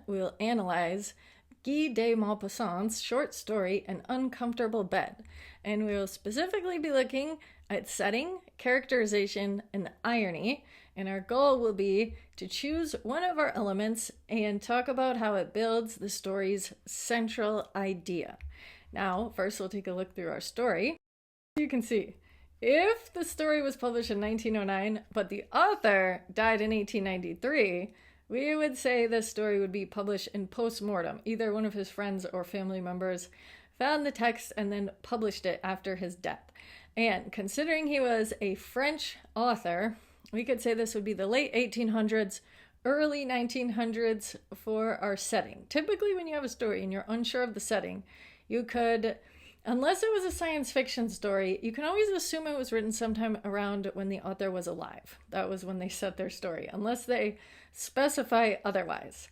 we'll analyze Guy de Maupassant's short story, An Uncomfortable Bed, and we'll specifically be looking at setting, characterization, and irony, and our goal will be to choose one of our elements and talk about how it builds the story's central idea. Now, first we'll take a look through our story. You can see, if the story was published in 1909, but the author died in 1893, we would say this story would be published in post-mortem. Either one of his friends or family members found the text and then published it after his death. And considering he was a French author, we could say this would be the late 1800s, early 1900s for our setting. Typically, when you have a story and you're unsure of the setting, you could, unless it was a science fiction story, you can always assume it was written sometime around when the author was alive. That was when they set their story, unless they specify otherwise.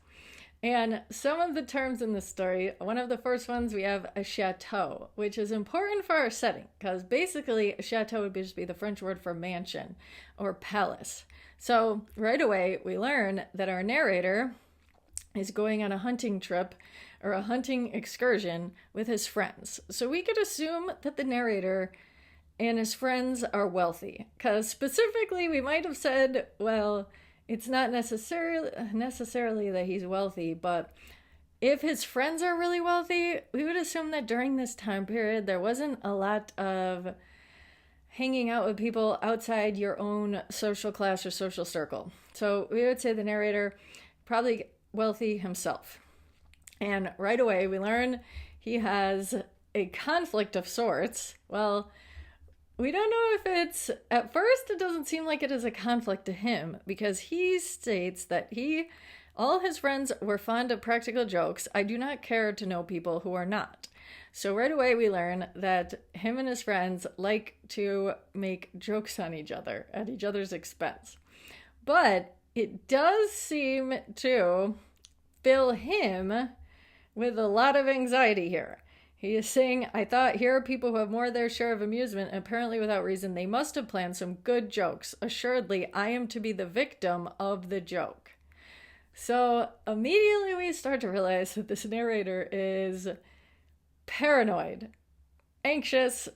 And some of the terms in this story, one of the first ones, we have a chateau, which is important for our setting, because basically a chateau would just be the French word for mansion or palace. So right away, we learn that our narrator is going on a hunting trip or a hunting excursion with his friends. So we could assume that the narrator and his friends are wealthy, because specifically we might have said, well, it's not necessarily that he's wealthy, but if his friends are really wealthy, we would assume that during this time period, there wasn't a lot of hanging out with people outside your own social class or social circle. So we would say the narrator probably wealthy himself. And right away, we learn he has a conflict of sorts. Well, we don't know if it's, at first, it doesn't seem like it is a conflict to him, because he states that all his friends were fond of practical jokes. I do not care to know people who are not. So right away, we learn that him and his friends like to make jokes on each other at each other's expense. But it does seem to fill him with a lot of anxiety here. He is saying, I thought, here are people who have more than their share of amusement, and apparently without reason. They must have planned some good jokes. Assuredly, I am to be the victim of the joke. So immediately we start to realize that this narrator is paranoid, anxious,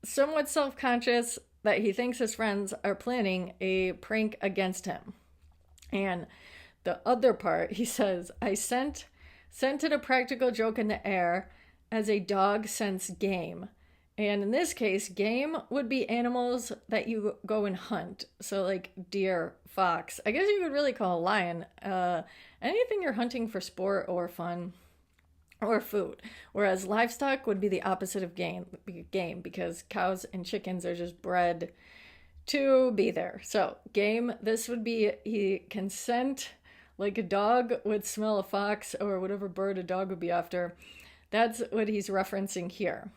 somewhat self-conscious that he thinks his friends are planning a prank against him. And the other part, he says, I scented a practical joke in the air as a dog scents game. And in this case, game would be animals that you go and hunt. So like deer, fox. I guess you could really call a lion anything you're hunting for sport or fun or food. Whereas livestock would be the opposite of game because cows and chickens are just bred to be there. So game, this would be, he can scent like a dog would smell a fox or whatever bird a dog would be after. That's what he's referencing here.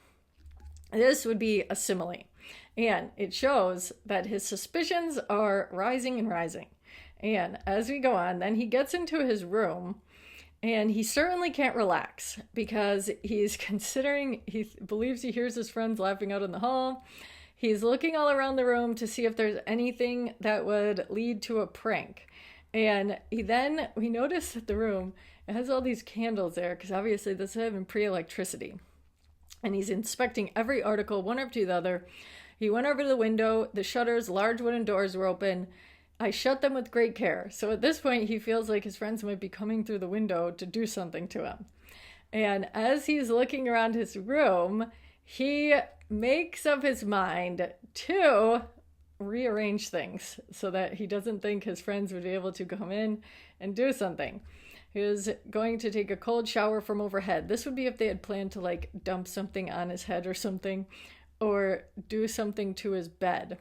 This would be a simile. And it shows that his suspicions are rising and rising. And as we go on, then he gets into his room and he certainly can't relax because he's considering, he believes he hears his friends laughing out in the hall. He's looking all around the room to see if there's anything that would lead to a prank. And we notice that the room, it has all these candles there because obviously this is having pre-electricity. And he's inspecting every article, one after the other. He went over to the window. The shutters, large wooden doors were open. I shut them with great care. So at this point, he feels like his friends might be coming through the window to do something to him. And as he's looking around his room, he makes up his mind to rearrange things so that he doesn't think his friends would be able to come in and do something. He was going to take a cold shower from overhead. This would be if they had planned to like dump something on his head or something, or do something to his bed.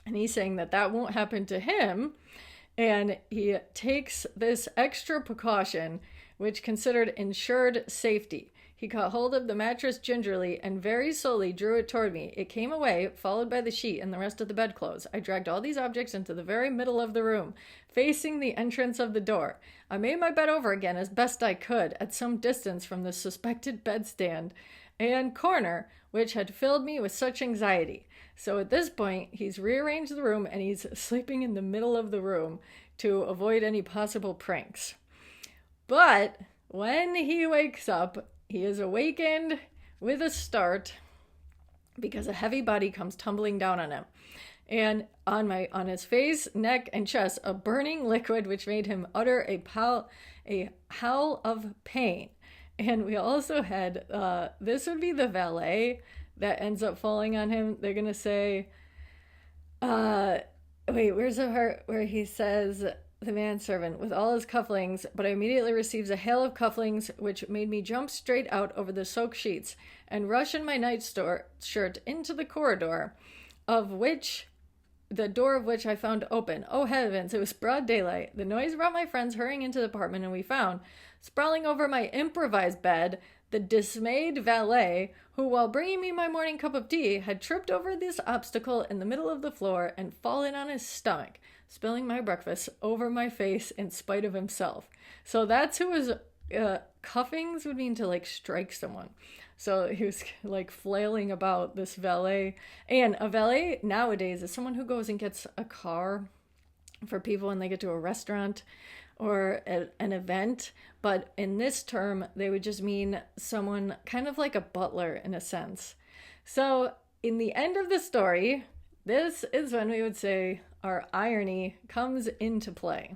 And he's saying that that won't happen to him. And he takes this extra precaution, which considered ensured safety. He caught hold of the mattress gingerly and very slowly drew it toward me. It came away, followed by the sheet and the rest of the bedclothes. I dragged all these objects into the very middle of the room, facing the entrance of the door. I made my bed over again as best I could, at some distance from the suspected bedstand and corner, which had filled me with such anxiety. So at this point, he's rearranged the room and he's sleeping in the middle of the room to avoid any possible pranks. But when he wakes up, he is awakened with a start because a heavy body comes tumbling down on him. And on his face, neck, and chest, a burning liquid which made him utter a howl of pain. And we also had, this would be the valet that ends up falling on him. They're going to say, where's the part where he says, the manservant, with all his cufflings, but I immediately receives a hail of cufflings, which made me jump straight out over the soaked sheets and rush in my night shirt into the corridor, the door of which I found open. Oh heavens, it was broad daylight. The noise brought my friends hurrying into the apartment, and we found, sprawling over my improvised bed, the dismayed valet, who, while bringing me my morning cup of tea, had tripped over this obstacle in the middle of the floor and fallen on his stomach, spilling my breakfast over my face in spite of himself. So that's who was, cuffings would mean to like strike someone. So he was like flailing about, this valet. And a valet nowadays is someone who goes and gets a car for people when they get to a restaurant or an event. But in this term, they would just mean someone kind of like a butler in a sense. So in the end of the story, this is when we would say our irony comes into play.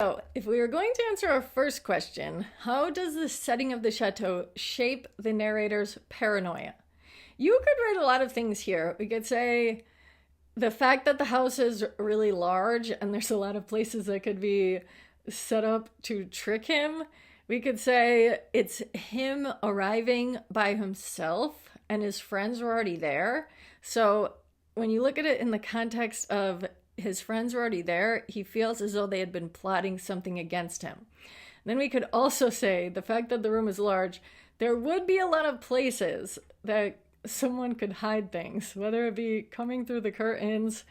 So, if we were going to answer our first question, how does the setting of the chateau shape the narrator's paranoia? You could write a lot of things here. We could say the fact that the house is really large and there's a lot of places that could be set up to trick him. We could say it's him arriving by himself and his friends were already there. So, when you look at it in the context of his friends were already there, he feels as though they had been plotting something against him. Then we could also say the fact that the room is large, there would be a lot of places that someone could hide things, whether it be coming through the curtains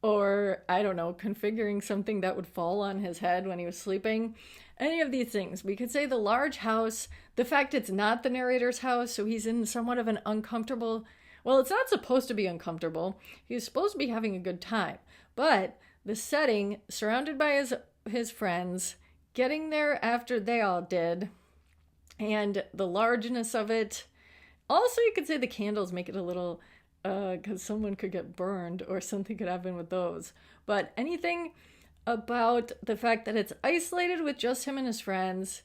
or, I don't know, configuring something that would fall on his head when he was sleeping. Any of these things. We could say the large house, the fact it's not the narrator's house, so he's in somewhat of an uncomfortable. Well, it's not supposed to be uncomfortable. He's supposed to be having a good time. But the setting, surrounded by his friends, getting there after they all did, and the largeness of it. Also, you could say the candles make it a little, because someone could get burned or something could happen with those. But anything about the fact that it's isolated with just him and his friends,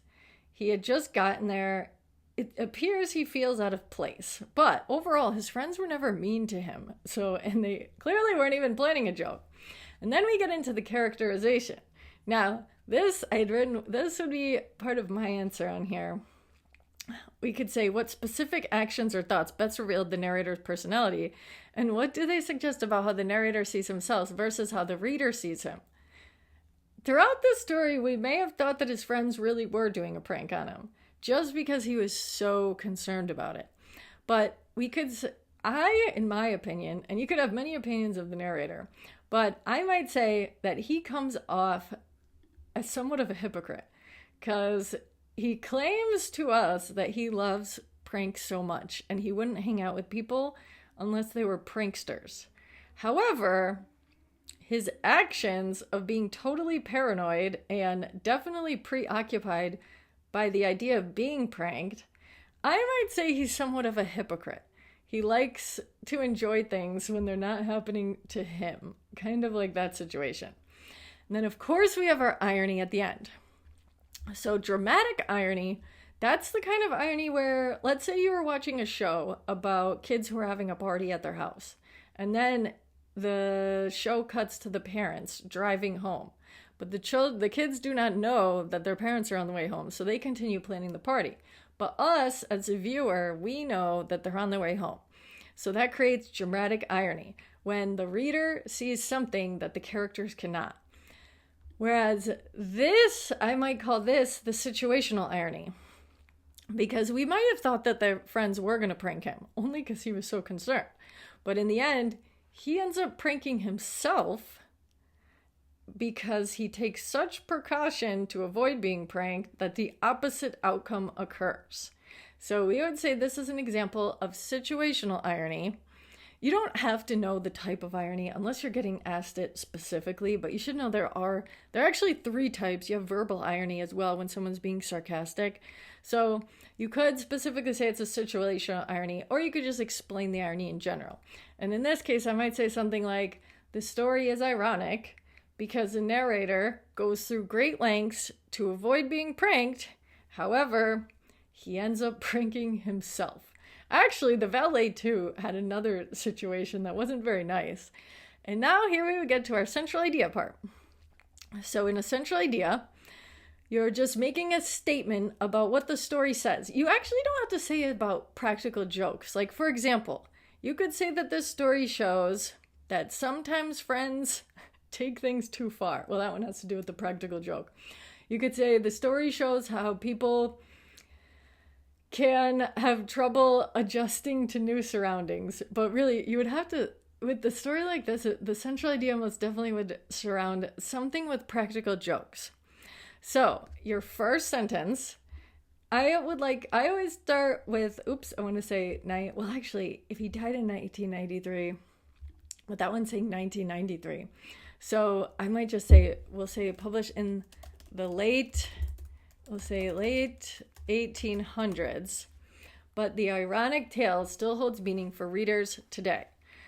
he had just gotten there, it appears he feels out of place. But overall, his friends were never mean to him. And they clearly weren't even planning a joke. And then we get into the characterization. Now, this would be part of my answer on here. We could say, what specific actions or thoughts best revealed the narrator's personality? And what do they suggest about how the narrator sees himself versus how the reader sees him? Throughout this story, we may have thought that his friends really were doing a prank on him, just because he was so concerned about it. But in my opinion, and you could have many opinions of the narrator, but I might say that he comes off as somewhat of a hypocrite, because he claims to us that he loves pranks so much, and he wouldn't hang out with people unless they were pranksters. However, his actions of being totally paranoid and definitely preoccupied by the idea of being pranked, I might say he's somewhat of a hypocrite. He likes to enjoy things when they're not happening to him, kind of like that situation. And then, of course, we have our irony at the end. So dramatic irony, that's the kind of irony where, let's say you were watching a show about kids who are having a party at their house, and then the show cuts to the parents driving home. But the kids do not know that their parents are on the way home, so they continue planning the party. But us, as a viewer, we know that they're on their way home. So that creates dramatic irony, when the reader sees something that the characters cannot. Whereas this, I might call this the situational irony. Because we might have thought that their friends were going to prank him, only because he was so concerned. But in the end, he ends up pranking himself because he takes such precaution to avoid being pranked that the opposite outcome occurs. So we would say this is an example of situational irony. You don't have to know the type of irony unless you're getting asked it specifically, but you should know there are actually 3 types. You have verbal irony as well when someone's being sarcastic. So you could specifically say it's a situational irony, or you could just explain the irony in general. And in this case, I might say something like, the story is ironic because the narrator goes through great lengths to avoid being pranked. However, he ends up pranking himself. Actually, the valet, too, had another situation that wasn't very nice. And now here we would get to our central idea part. So in a central idea, you're just making a statement about what the story says. You actually don't have to say about practical jokes. Like, for example, you could say that this story shows that sometimes friends take things too far. Well, that one has to do with the practical joke. You could say the story shows how people can have trouble adjusting to new surroundings. But really, you would have to, with the story like this, the central idea most definitely would surround something with practical jokes. So, your first sentence, I always start with, if he died in 1993, but that one's saying 1993. So I might just say, we'll say published in the late 1800s, but the ironic tale still holds meaning for readers today.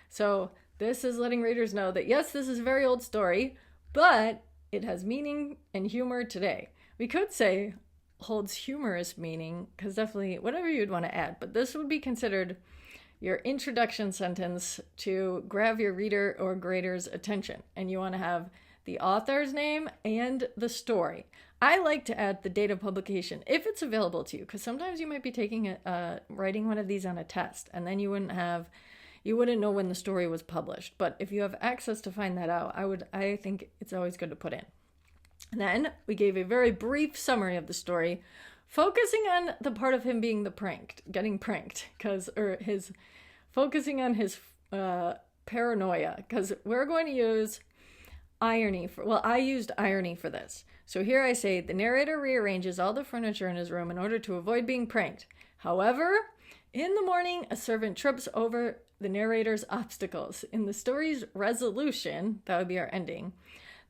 So this is letting readers know that yes, this is a very old story, but it has meaning and humor today. We could say holds humorous meaning, because definitely whatever you'd want to add, but this would be considered your introduction sentence to grab your reader or grader's attention. And you want to have the author's name and the story. I like to add the date of publication if it's available to you, because sometimes you might be writing one of these on a test, and then you wouldn't know when the story was published. But if you have access to find that out, I think it's always good to put in. And then we gave a very brief summary of the story, focusing on the part of him being getting pranked, focusing on his paranoia, because we're going to use irony I used irony for this. So here I say, the narrator rearranges all the furniture in his room in order to avoid being pranked. However, in the morning, a servant trips over the narrator's obstacles. In the story's resolution, that would be our ending,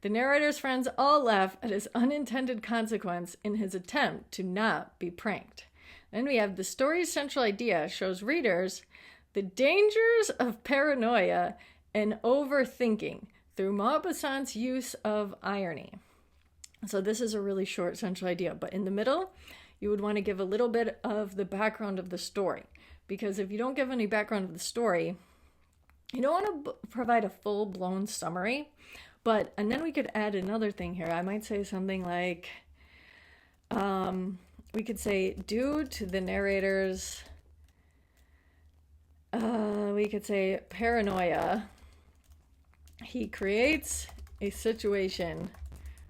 the narrator's friends all laugh at his unintended consequence in his attempt to not be pranked. Then we have the story's central idea shows readers the dangers of paranoia and overthinking through Maupassant's use of irony. So this is a really short central idea, but in the middle, you would want to give a little bit of the background of the story, because if you don't give any background of the story, you don't want to provide a full-blown summary. And then we could add another thing here. I might say something like, we could say, due to the narrator's, paranoia, he creates a situation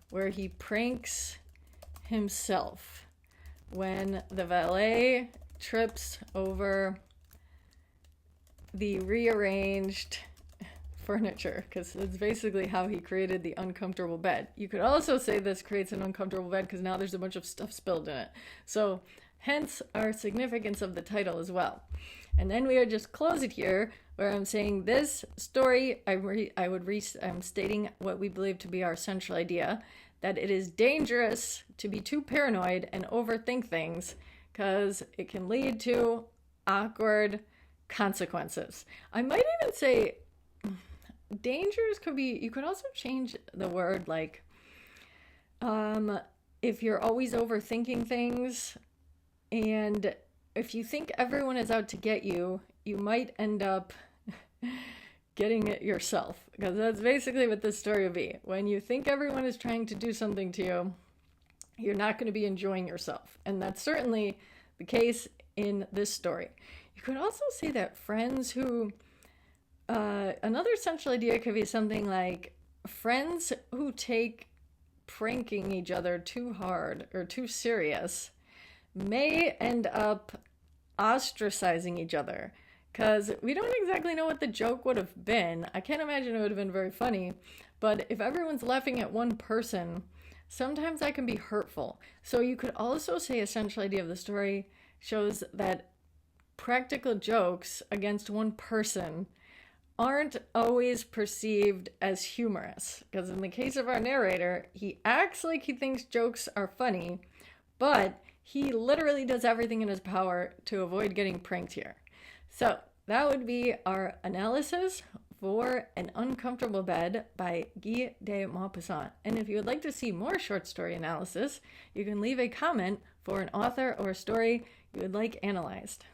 where he pranks himself when the valet trips over the rearranged furniture, because it's basically how he created the uncomfortable bed. You could also say this creates an uncomfortable bed because now there's a bunch of stuff spilled in it. So hence our significance of the title as well. And then we would just close it here where I'm saying this story, I'm stating what we believe to be our central idea, that it is dangerous to be too paranoid and overthink things because it can lead to awkward consequences. I might even say dangers could be, you could also change the word, like if you're always overthinking things and if you think everyone is out to get you, you might end up getting it yourself, because that's basically what this story would be. When you think everyone is trying to do something to you, you're not going to be enjoying yourself, and that's certainly the case in this story. You could also say that friends who another central idea could be something like friends who take pranking each other too hard or too serious may end up ostracizing each other, because we don't exactly know what the joke would have been. I can't imagine it would have been very funny, but if everyone's laughing at one person, sometimes that can be hurtful. So you could also say a central idea of the story shows that practical jokes against one person aren't always perceived as humorous. Because in the case of our narrator, he acts like he thinks jokes are funny, but he literally does everything in his power to avoid getting pranked here. So that would be our analysis for An Uncomfortable Bed by Guy de Maupassant. And if you would like to see more short story analysis, you can leave a comment for an author or story you would like analyzed.